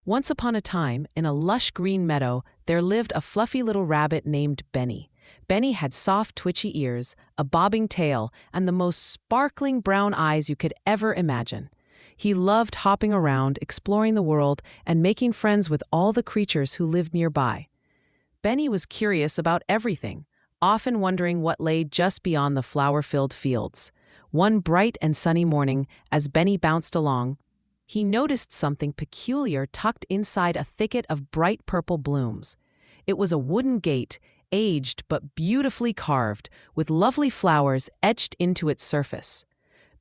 Once upon a time, in a lush green meadow, there lived a fluffy little rabbit named Benny. Benny had soft, twitchy ears, a bobbing tail, and the most sparkling brown eyes you could ever imagine. He loved hopping around, exploring the world, and making friends with all the creatures who lived nearby. Benny was curious about everything, often wondering what lay just beyond the flower-filled fields. One bright and sunny morning, as Benny bounced along, he noticed something peculiar tucked inside a thicket of bright purple blooms. It was a wooden gate, aged but beautifully carved, with lovely flowers etched into its surface.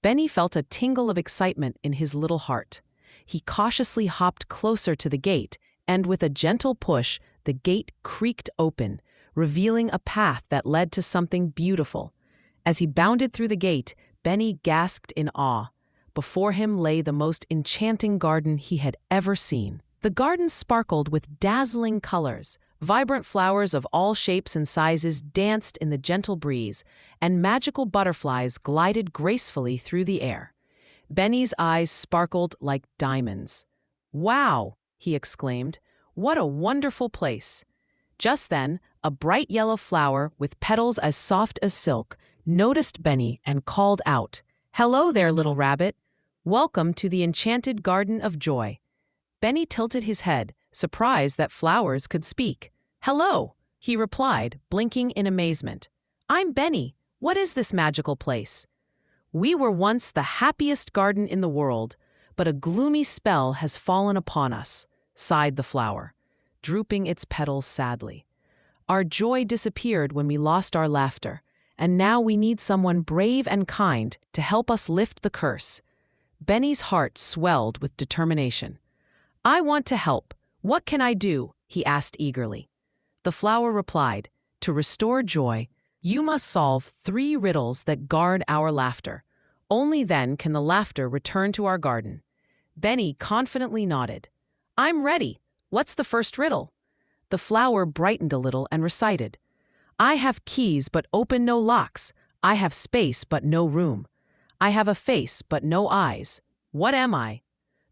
Benny felt a tingle of excitement in his little heart. He cautiously hopped closer to the gate, and with a gentle push, the gate creaked open, revealing a path that led to something beautiful. As he bounded through the gate, Benny gasped in awe. Before him lay the most enchanting garden he had ever seen. The garden sparkled with dazzling colors. Vibrant flowers of all shapes and sizes danced in the gentle breeze, and magical butterflies glided gracefully through the air. Benny's eyes sparkled like diamonds. "Wow!" he exclaimed. "What a wonderful place!" Just then, a bright yellow flower with petals as soft as silk noticed Benny and called out, "Hello there, little rabbit. Welcome to the Enchanted Garden of Joy." Benny tilted his head, surprised that flowers could speak. "Hello," he replied, blinking in amazement. "I'm Benny. What is this magical place?" "We were once the happiest garden in the world, but a gloomy spell has fallen upon us," sighed the flower, drooping its petals sadly. "Our joy disappeared when we lost our laughter, and now we need someone brave and kind to help us lift the curse." Benny's heart swelled with determination. "I want to help. What can I do?" he asked eagerly. The flower replied, "To restore joy, you must solve 3 riddles that guard our laughter. Only then can the laughter return to our garden." Benny confidently nodded. "I'm ready. What's the first riddle?" The flower brightened a little and recited, "I have keys but open no locks. I have space but no room. I have a face but no eyes. What am I?"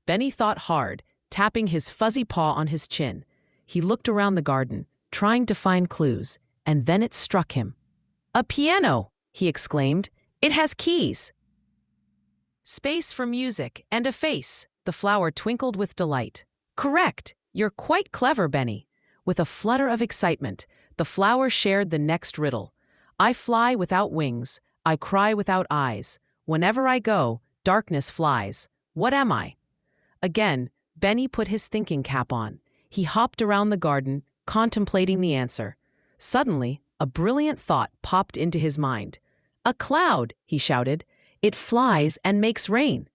Benny thought hard, tapping his fuzzy paw on his chin. He looked around the garden, trying to find clues, and then it struck him. "A piano!" he exclaimed. "It has keys." "Space for music and a face," the flower twinkled with delight. "Correct! You're quite clever, Benny." With a flutter of excitement, the flower shared the next riddle. "I fly without wings. I cry without eyes. Whenever I go, darkness flies. What am I?" Again, Benny put his thinking cap on. He hopped around the garden, contemplating the answer. Suddenly, a brilliant thought popped into his mind. "A cloud!" he shouted. "It flies and makes rain."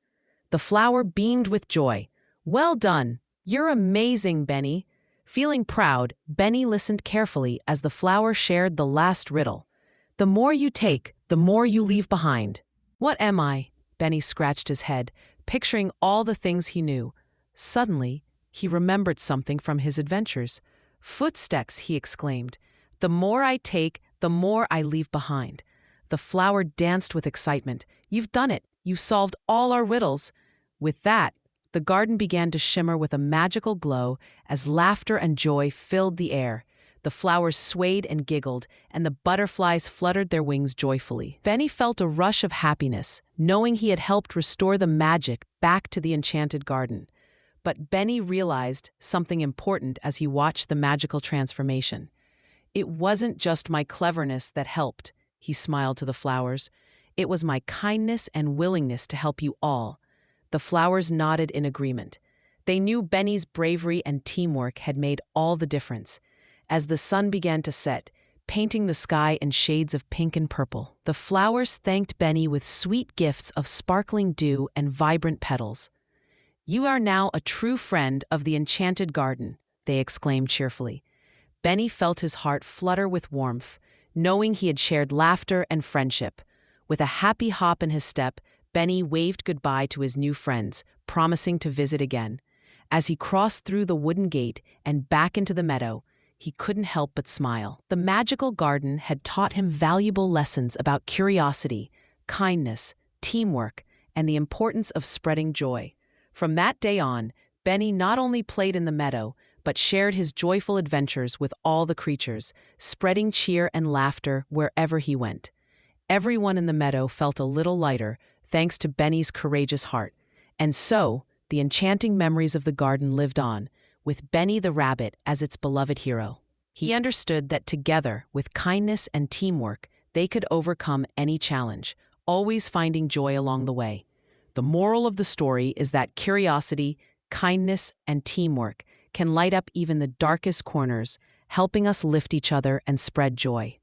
The flower beamed with joy. "Well done! You're amazing, Benny." Feeling proud, Benny listened carefully as the flower shared the last riddle. "The more you take, the more you leave behind." "What am I?" Benny scratched his head, picturing all the things he knew. Suddenly, he remembered something from his adventures. "Footsteps," he exclaimed. "The more I take, the more I leave behind." The flower danced with excitement. "You've done it! You've solved all our riddles." With that, the garden began to shimmer with a magical glow as laughter and joy filled the air. The flowers swayed and giggled, and the butterflies fluttered their wings joyfully. Benny felt a rush of happiness, knowing he had helped restore the magic back to the enchanted garden. But Benny realized something important as he watched the magical transformation. "It wasn't just my cleverness that helped," he smiled to the flowers. "It was my kindness and willingness to help you all." The flowers nodded in agreement. They knew Benny's bravery and teamwork had made all the difference. As the sun began to set, painting the sky in shades of pink and purple, the flowers thanked Benny with sweet gifts of sparkling dew and vibrant petals. "You are now a true friend of the Enchanted Garden," they exclaimed cheerfully. Benny felt his heart flutter with warmth, knowing he had shared laughter and friendship. With a happy hop in his step, Benny waved goodbye to his new friends, promising to visit again. As he crossed through the wooden gate and back into the meadow, he couldn't help but smile. The magical garden had taught him valuable lessons about curiosity, kindness, teamwork, and the importance of spreading joy. From that day on, Benny not only played in the meadow, but shared his joyful adventures with all the creatures, spreading cheer and laughter wherever he went. Everyone in the meadow felt a little lighter thanks to Benny's courageous heart. And so, the enchanting memories of the garden lived on, with Benny the rabbit as its beloved hero. He understood that together, with kindness and teamwork, they could overcome any challenge, always finding joy along the way. The moral of the story is that curiosity, kindness, and teamwork can light up even the darkest corners, helping us lift each other and spread joy.